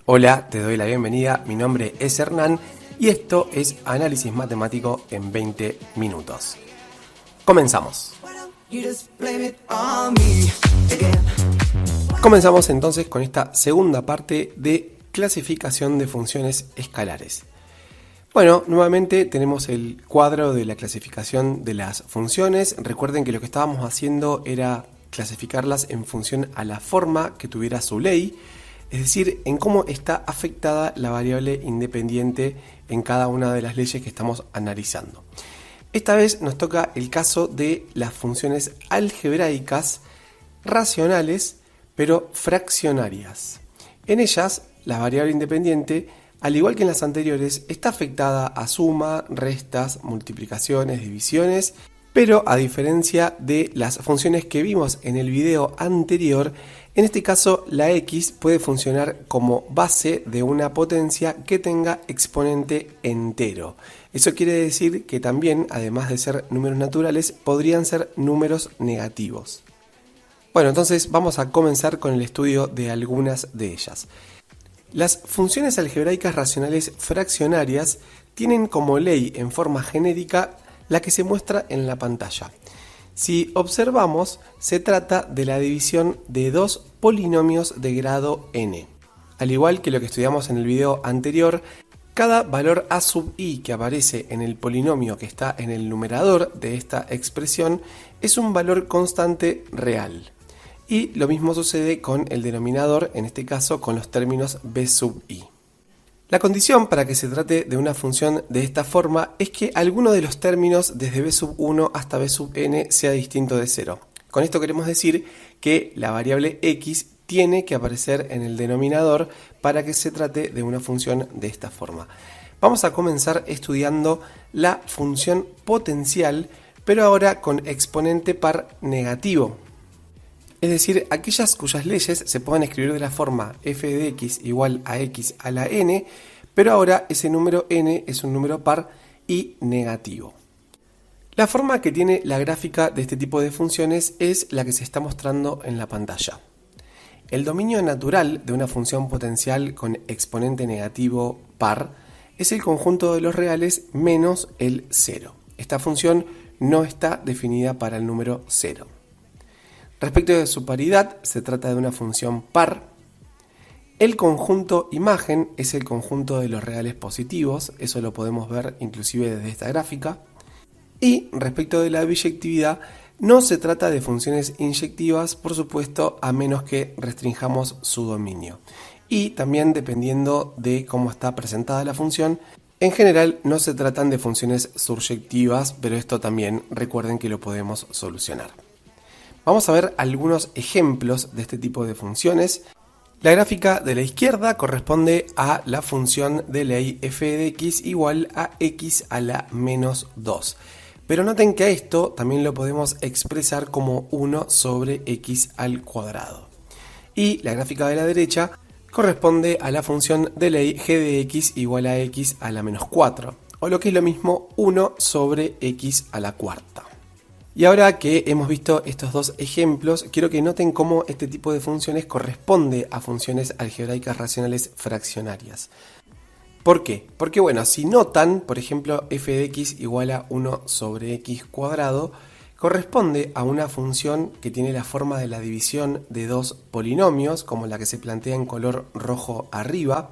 Hola, te doy la bienvenida, mi nombre es Hernán y esto es Análisis Matemático en 20 minutos. Comenzamos. Comenzamos entonces con esta segunda parte de clasificación de funciones escalares. Bueno, nuevamente tenemos el cuadro de la clasificación de las funciones. Recuerden que lo que estábamos haciendo era clasificarlas en función a la forma que tuviera su ley, es decir, en cómo está afectada la variable independiente en cada una de las leyes que estamos analizando. Esta vez nos toca el caso de las funciones algebraicas racionales, pero fraccionarias. En ellas, la variable independiente, al igual que en las anteriores, está afectada a suma, restas, multiplicaciones, divisiones, pero a diferencia de las funciones que vimos en el video anterior, en este caso la x puede funcionar como base de una potencia que tenga exponente entero. Eso quiere decir que también, además de ser números naturales, podrían ser números negativos. Bueno, entonces vamos a comenzar con el estudio de algunas de ellas. Las funciones algebraicas racionales fraccionarias tienen como ley en forma genérica la que se muestra en la pantalla. Si observamos, se trata de la división de dos polinomios de grado n. Al igual que lo que estudiamos en el video anterior, cada valor a sub i que aparece en el polinomio que está en el numerador de esta expresión es un valor constante real. Y lo mismo sucede con el denominador, en este caso con los términos b sub i. La condición para que se trate de una función de esta forma es que alguno de los términos desde b sub 1 hasta b sub n sea distinto de 0. Con esto queremos decir que la variable x tiene que aparecer en el denominador para que se trate de una función de esta forma. Vamos a comenzar estudiando la función potencial, pero ahora con exponente par negativo. Es decir, aquellas cuyas leyes se pueden escribir de la forma f de x igual a x a la n, pero ahora ese número n es un número par y negativo. La forma que tiene la gráfica de este tipo de funciones es la que se está mostrando en la pantalla. El dominio natural de una función potencial con exponente negativo par es el conjunto de los reales menos el 0. Esta función no está definida para el número 0. Respecto de su paridad, se trata de una función par. El conjunto imagen es el conjunto de los reales positivos, eso lo podemos ver inclusive desde esta gráfica. Y respecto de la biyectividad, no se trata de funciones inyectivas, por supuesto, a menos que restringamos su dominio. Y también dependiendo de cómo está presentada la función, en general no se tratan de funciones surjectivas, pero esto también recuerden que lo podemos solucionar. Vamos a ver algunos ejemplos de este tipo de funciones. La gráfica de la izquierda corresponde a la función de ley f de x igual a x a la menos 2. Pero noten que a esto también lo podemos expresar como 1 sobre x al cuadrado. Y la gráfica de la derecha corresponde a la función de ley g de x igual a x a la menos 4. O lo que es lo mismo 1 sobre x a la cuarta. Y ahora que hemos visto estos dos ejemplos, quiero que noten cómo este tipo de funciones corresponde a funciones algebraicas racionales fraccionarias. ¿Por qué? Porque bueno, si notan, por ejemplo, f de x igual a 1 sobre x cuadrado, corresponde a una función que tiene la forma de la división de dos polinomios, como la que se plantea en color rojo arriba,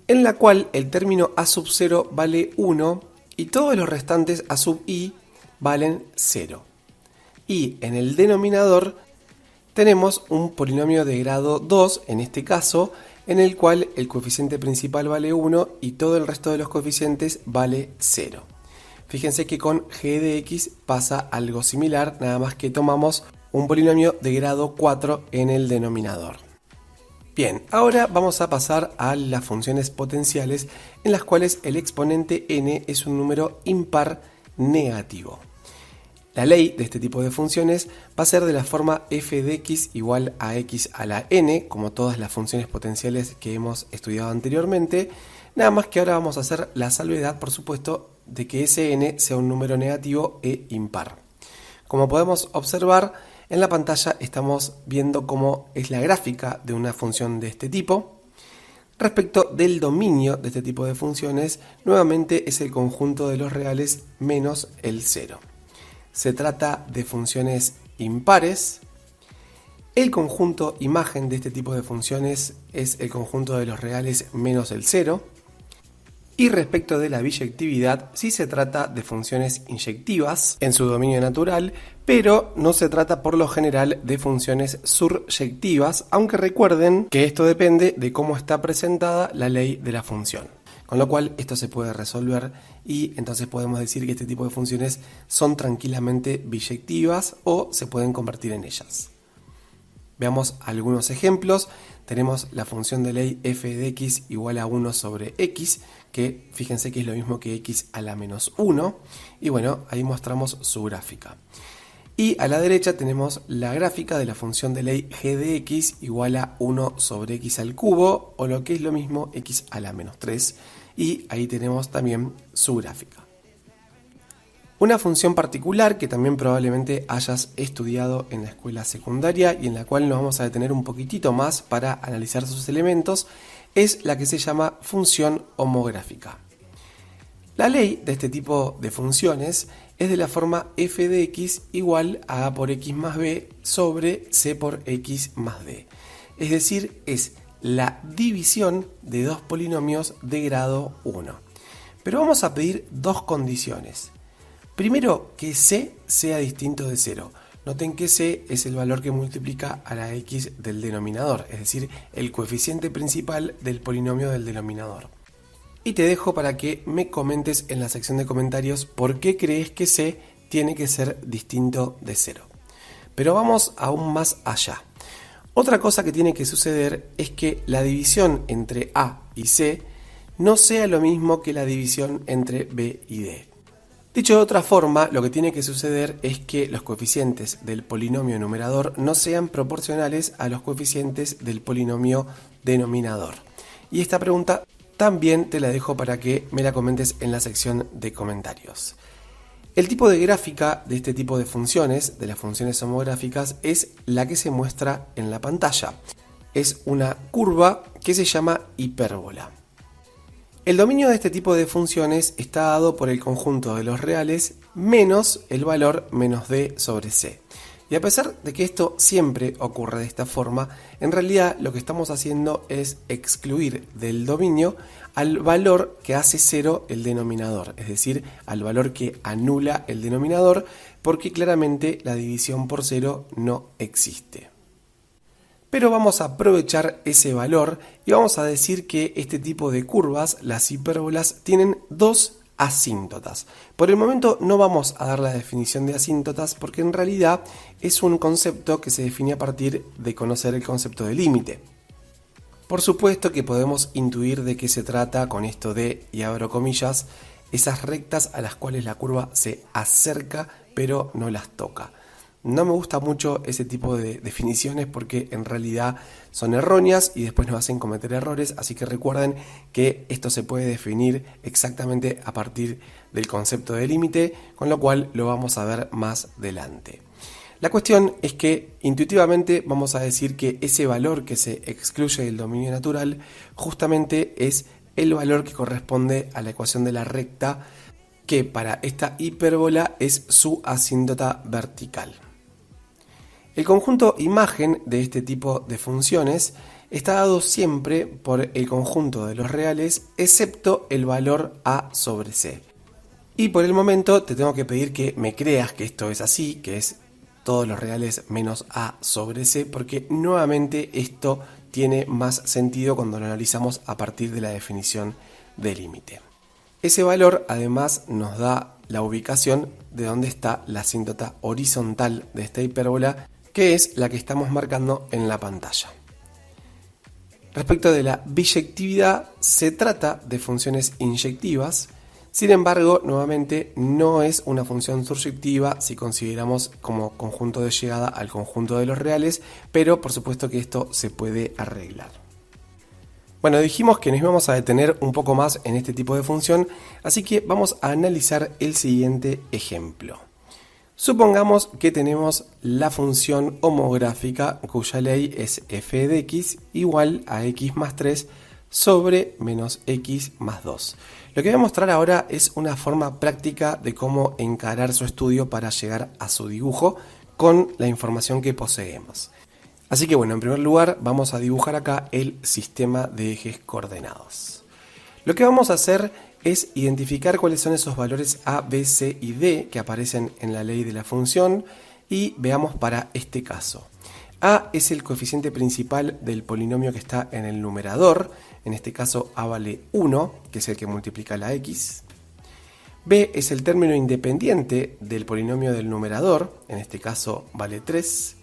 en la cual el término a sub 0 vale 1 y todos los restantes a sub i valen 0. Y en el denominador tenemos un polinomio de grado 2, en este caso, en el cual el coeficiente principal vale 1 y todo el resto de los coeficientes vale 0. Fíjense que con g de x pasa algo similar, nada más que tomamos un polinomio de grado 4 en el denominador. Bien, ahora vamos a pasar a las funciones potenciales en las cuales el exponente n es un número impar negativo. La ley de este tipo de funciones va a ser de la forma f de x igual a x a la n, como todas las funciones potenciales que hemos estudiado anteriormente, nada más que ahora vamos a hacer la salvedad, por supuesto, de que ese n sea un número negativo e impar. Como podemos observar, en la pantalla estamos viendo cómo es la gráfica de una función de este tipo. Respecto del dominio de este tipo de funciones, nuevamente es el conjunto de los reales menos el 0. Se trata de funciones impares. El conjunto imagen de este tipo de funciones es el conjunto de los reales menos el 0. Y respecto de la biyectividad, sí se trata de funciones inyectivas en su dominio natural, pero no se trata por lo general de funciones suryectivas, aunque recuerden que esto depende de cómo está presentada la ley de la función. Con lo cual esto se puede resolver y entonces podemos decir que este tipo de funciones son tranquilamente biyectivas o se pueden convertir en ellas. Veamos algunos ejemplos. Tenemos la función de ley f de x igual a 1 sobre x, que fíjense que es lo mismo que x a la menos 1. Y bueno, ahí mostramos su gráfica. Y a la derecha tenemos la gráfica de la función de ley g de x igual a 1 sobre x al cubo, o lo que es lo mismo x a la menos 3. Y ahí tenemos también su gráfica. Una función particular que también probablemente hayas estudiado en la escuela secundaria y en la cual nos vamos a detener un poquitito más para analizar sus elementos es la que se llama función homográfica. La ley de este tipo de funciones es de la forma f de x igual a a por x más b sobre c por x más d. Es decir, es la división de dos polinomios de grado 1. Pero vamos a pedir dos condiciones. Primero, que c sea distinto de 0. Noten que c es el valor que multiplica a la x del denominador, es decir, el coeficiente principal del polinomio del denominador. Y te dejo para que me comentes en la sección de comentarios por qué crees que c tiene que ser distinto de 0. Pero vamos aún más allá. Otra cosa que tiene que suceder es que la división entre a y c no sea lo mismo que la división entre b y d. Dicho de otra forma, lo que tiene que suceder es que los coeficientes del polinomio numerador no sean proporcionales a los coeficientes del polinomio denominador. Y esta pregunta también te la dejo para que me la comentes en la sección de comentarios. El tipo de gráfica de este tipo de funciones, de las funciones homográficas, es la que se muestra en la pantalla. Es una curva que se llama hipérbola. El dominio de este tipo de funciones está dado por el conjunto de los reales menos el valor menos d sobre c. Y a pesar de que esto siempre ocurre de esta forma, en realidad lo que estamos haciendo es excluir del dominio al valor que hace cero el denominador, es decir, al valor que anula el denominador, porque claramente la división por cero no existe. Pero vamos a aprovechar ese valor y vamos a decir que este tipo de curvas, las hipérbolas, tienen dos asíntotas. Por el momento no vamos a dar la definición de asíntotas porque en realidad es un concepto que se define a partir de conocer el concepto de límite. Por supuesto que podemos intuir de qué se trata con esto de, y abro comillas, esas rectas a las cuales la curva se acerca pero no las toca. No me gusta mucho ese tipo de definiciones porque en realidad son erróneas y después nos hacen cometer errores, así que recuerden que esto se puede definir exactamente a partir del concepto de límite, con lo cual lo vamos a ver más adelante. La cuestión es que intuitivamente vamos a decir que ese valor que se excluye del dominio natural justamente es el valor que corresponde a la ecuación de la recta, que para esta hipérbola es su asíntota vertical. El conjunto imagen de este tipo de funciones está dado siempre por el conjunto de los reales excepto el valor a sobre c. Y por el momento te tengo que pedir que me creas que esto es así, que es todos los reales menos a sobre c, porque nuevamente esto tiene más sentido cuando lo analizamos a partir de la definición de límite. Ese valor además nos da la ubicación de donde está la asíntota horizontal de esta hipérbola, que es la que estamos marcando en la pantalla. Respecto de la biyectividad, se trata de funciones inyectivas, sin embargo, nuevamente no es una función suryectiva si consideramos como conjunto de llegada al conjunto de los reales, pero por supuesto que esto se puede arreglar. Bueno, dijimos que nos íbamos a detener un poco más en este tipo de función, así que vamos a analizar el siguiente ejemplo. Supongamos que tenemos la función homográfica cuya ley es f de x igual a x más 3 sobre menos x más 2. Lo que voy a mostrar ahora es una forma práctica de cómo encarar su estudio para llegar a su dibujo con la información que poseemos. Así que bueno, en primer lugar vamos a dibujar acá el sistema de ejes coordenados. Lo que vamos a hacer es identificar cuáles son esos valores a, b, c y d que aparecen en la ley de la función y veamos para este caso. A es el coeficiente principal del polinomio que está en el numerador, en este caso a vale 1, que es el que multiplica la x. B es el término independiente del polinomio del numerador, en este caso vale 3.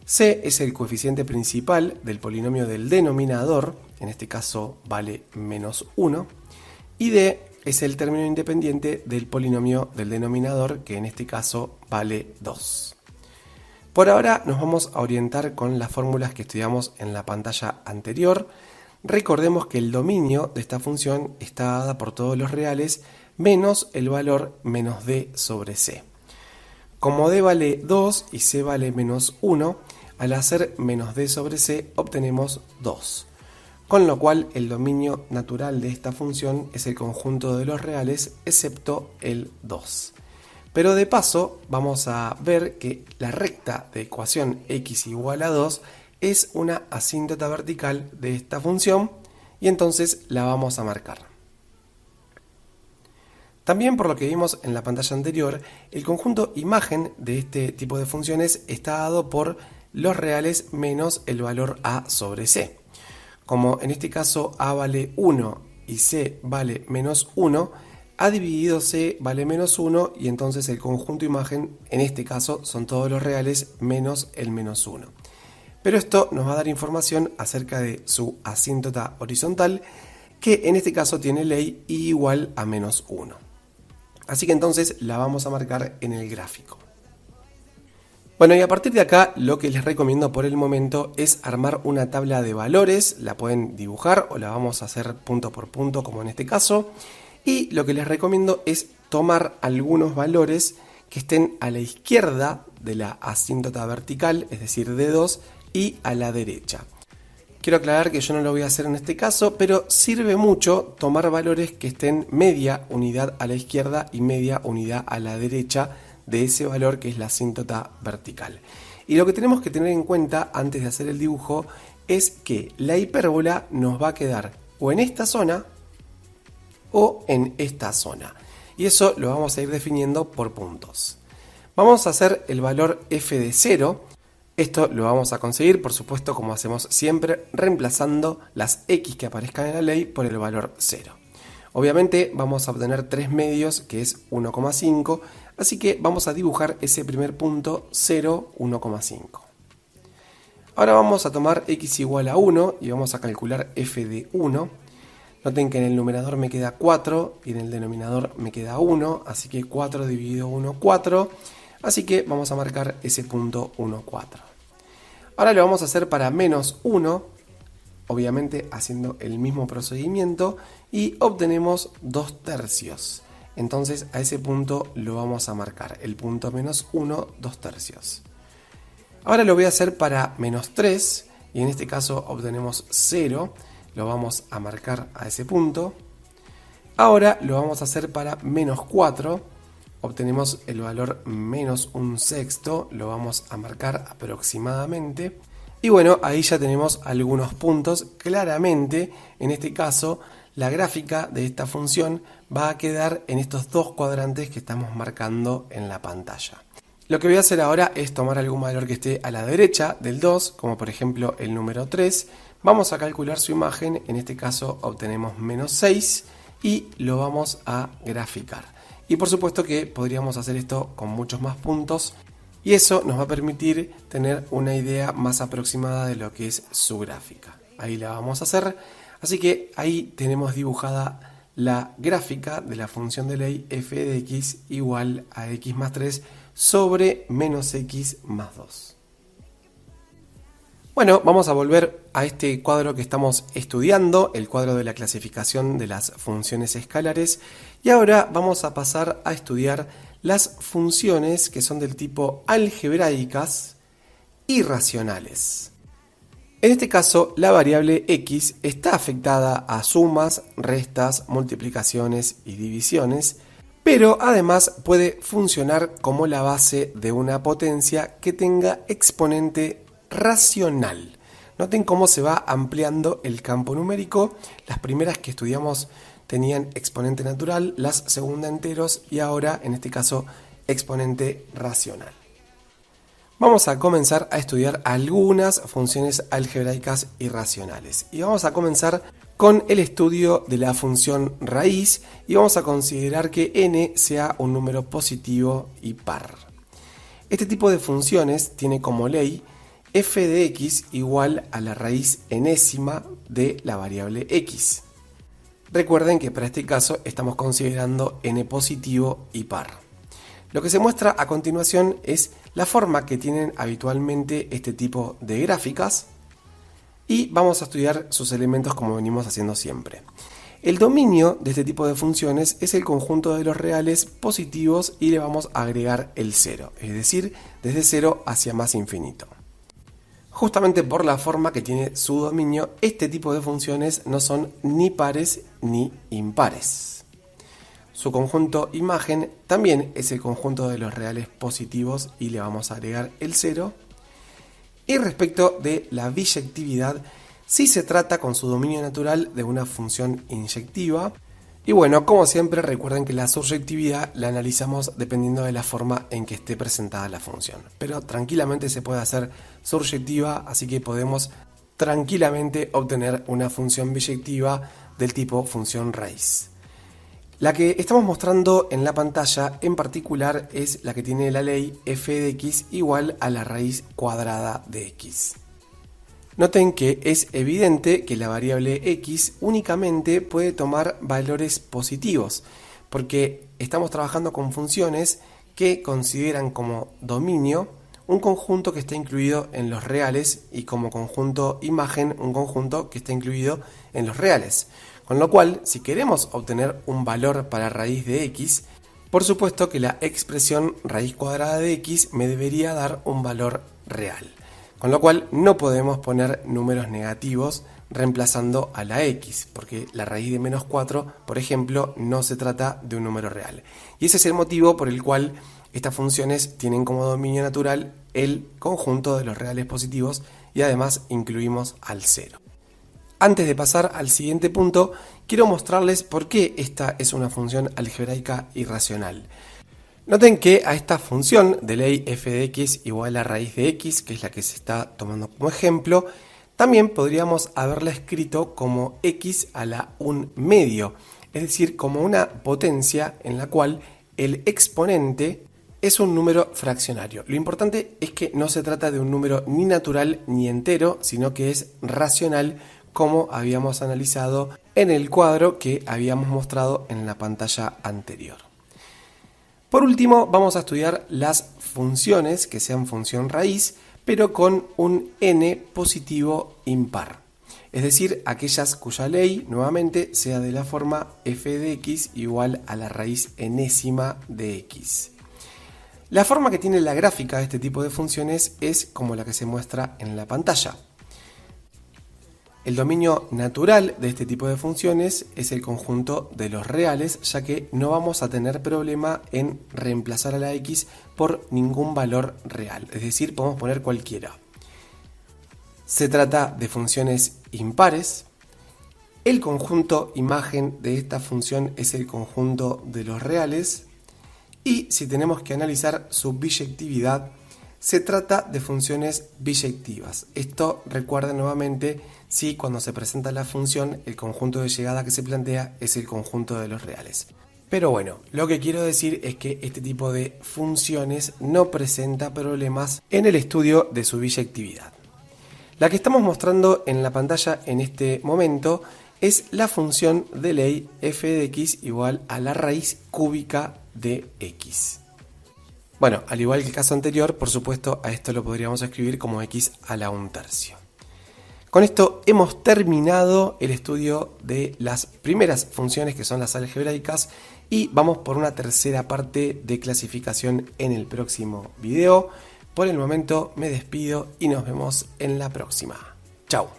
C es el coeficiente principal del polinomio del denominador, en este caso vale menos 1. Y D es el término independiente del polinomio del denominador, que en este caso vale 2. Por ahora nos vamos a orientar con las fórmulas que estudiamos en la pantalla anterior. Recordemos que el dominio de esta función está dada por todos los reales menos el valor menos d sobre c. Como d vale 2 y c vale menos 1, al hacer menos d sobre c obtenemos 2. Con lo cual el dominio natural de esta función es el conjunto de los reales excepto el 2. Pero de paso vamos a ver que la recta de ecuación x igual a 2 es una asíntota vertical de esta función y entonces la vamos a marcar. También por lo que vimos en la pantalla anterior, el conjunto imagen de este tipo de funciones está dado por los reales menos el valor a sobre c. Como en este caso a vale 1 y c vale menos 1, a dividido c vale menos 1 y entonces el conjunto imagen en este caso son todos los reales menos el menos 1. Pero esto nos va a dar información acerca de su asíntota horizontal, que en este caso tiene ley y igual a menos 1. Así que entonces la vamos a marcar en el gráfico. Bueno, y a partir de acá lo que les recomiendo por el momento es armar una tabla de valores. La pueden dibujar o la vamos a hacer punto por punto como en este caso. Y lo que les recomiendo es tomar algunos valores que estén a la izquierda de la asíntota vertical, es decir, de 2, y a la derecha. Quiero aclarar que yo no lo voy a hacer en este caso, pero sirve mucho tomar valores que estén media unidad a la izquierda y media unidad a la derecha de ese valor que es la asíntota vertical. Y lo que tenemos que tener en cuenta antes de hacer el dibujo es que la hipérbola nos va a quedar o en esta zona o en esta zona. Y eso lo vamos a ir definiendo por puntos. Vamos a hacer el valor f de 0. Esto lo vamos a conseguir, por supuesto, como hacemos siempre, reemplazando las x que aparezcan en la ley por el valor 0. Obviamente vamos a obtener 3 medios, que es 1,5, así que vamos a dibujar ese primer punto 0, 1,5. Ahora vamos a tomar x igual a 1 y vamos a calcular f de 1. Noten que en el numerador me queda 4 y en el denominador me queda 1, así que 4 dividido 1, 4. Así que vamos a marcar ese punto 1, 4. Ahora lo vamos a hacer para menos 1, obviamente haciendo el mismo procedimiento, y obtenemos 2 tercios. Entonces a ese punto lo vamos a marcar, el punto menos 1, 2 tercios. Ahora lo voy a hacer para menos 3, y en este caso obtenemos 0. Lo vamos a marcar a ese punto. Ahora lo vamos a hacer para menos 4. Obtenemos el valor menos un sexto. Lo vamos a marcar aproximadamente. Y bueno, ahí ya tenemos algunos puntos. Claramente, en este caso, la gráfica de esta función va a quedar en estos dos cuadrantes que estamos marcando en la pantalla. Lo que voy a hacer ahora es tomar algún valor que esté a la derecha del 2, como por ejemplo el número 3. Vamos a calcular su imagen, en este caso obtenemos menos 6 y lo vamos a graficar. Y por supuesto que podríamos hacer esto con muchos más puntos y eso nos va a permitir tener una idea más aproximada de lo que es su gráfica. Ahí la vamos a hacer, así que ahí tenemos dibujada la gráfica de la función de ley f de x igual a x más 3 sobre menos x más 2. Bueno, vamos a volver a este cuadro que estamos estudiando, el cuadro de la clasificación de las funciones escalares, y ahora vamos a pasar a estudiar las funciones que son del tipo algebraicas y racionales. En este caso, la variable x está afectada a sumas, restas, multiplicaciones y divisiones, pero además puede funcionar como la base de una potencia que tenga exponente racional. Noten cómo se va ampliando el campo numérico. Las primeras que estudiamos tenían exponente natural, las segundas enteros y ahora, en este caso, exponente racional. Vamos a comenzar a estudiar algunas funciones algebraicas irracionales. Y vamos a comenzar con el estudio de la función raíz y vamos a considerar que n sea un número positivo y par. Este tipo de funciones tiene como ley f de x igual a la raíz enésima de la variable x. Recuerden que para este caso estamos considerando n positivo y par. Lo que se muestra a continuación es la forma que tienen habitualmente este tipo de gráficas y vamos a estudiar sus elementos como venimos haciendo siempre. El dominio de este tipo de funciones es el conjunto de los reales positivos y le vamos a agregar el 0, es decir, desde 0 hacia más infinito. Justamente por la forma que tiene su dominio, este tipo de funciones no son ni pares ni impares. Su conjunto imagen también es el conjunto de los reales positivos y le vamos a agregar el 0. Y respecto de la biyectividad, sí se trata con su dominio natural de una función inyectiva. Y bueno, como siempre recuerden que la surjetividad la analizamos dependiendo de la forma en que esté presentada la función. Pero tranquilamente se puede hacer surjectiva, así que podemos tranquilamente obtener una función biyectiva del tipo función raíz. La que estamos mostrando en la pantalla en particular es la que tiene la ley f de x igual a la raíz cuadrada de x. Noten que es evidente que la variable x únicamente puede tomar valores positivos, porque estamos trabajando con funciones que consideran como dominio un conjunto que está incluido en los reales y como conjunto imagen un conjunto que está incluido en los reales. Con lo cual, si queremos obtener un valor para raíz de x, por supuesto que la expresión raíz cuadrada de x me debería dar un valor real. Con lo cual no podemos poner números negativos reemplazando a la x, porque la raíz de menos 4, por ejemplo, no se trata de un número real. Y ese es el motivo por el cual estas funciones tienen como dominio natural el conjunto de los reales positivos y además incluimos al 0. Antes de pasar al siguiente punto, quiero mostrarles por qué esta es una función algebraica irracional. Noten que a esta función de ley f de x igual a raíz de x, que es la que se está tomando como ejemplo, también podríamos haberla escrito como x a la 1 medio, es decir, como una potencia en la cual el exponente es un número fraccionario. Lo importante es que no se trata de un número ni natural ni entero, sino que es racional, como habíamos analizado en el cuadro que habíamos mostrado en la pantalla anterior. Por último, vamos a estudiar las funciones que sean función raíz, pero con un n positivo impar. Es decir, aquellas cuya ley, nuevamente, sea de la forma f de x igual a la raíz enésima de x. La forma que tiene la gráfica de este tipo de funciones es como la que se muestra en la pantalla. El dominio natural de este tipo de funciones es el conjunto de los reales, ya que no vamos a tener problema en reemplazar a la x por ningún valor real, es decir, podemos poner cualquiera. Se trata de funciones impares. El conjunto imagen de esta función es el conjunto de los reales. Y si tenemos que analizar su biyectividad, se trata de funciones biyectivas. Esto recuerda nuevamente si cuando se presenta la función el conjunto de llegada que se plantea es el conjunto de los reales. Pero bueno, lo que quiero decir es que este tipo de funciones no presenta problemas en el estudio de su biyectividad. La que estamos mostrando en la pantalla en este momento es la función de ley f de x igual a la raíz cúbica de x. Bueno, al igual que el caso anterior, por supuesto, a esto lo podríamos escribir como x a la 1/3. Con esto hemos terminado el estudio de las primeras funciones que son las algebraicas y vamos por una tercera parte de clasificación en el próximo video. Por el momento me despido y nos vemos en la próxima. Chao.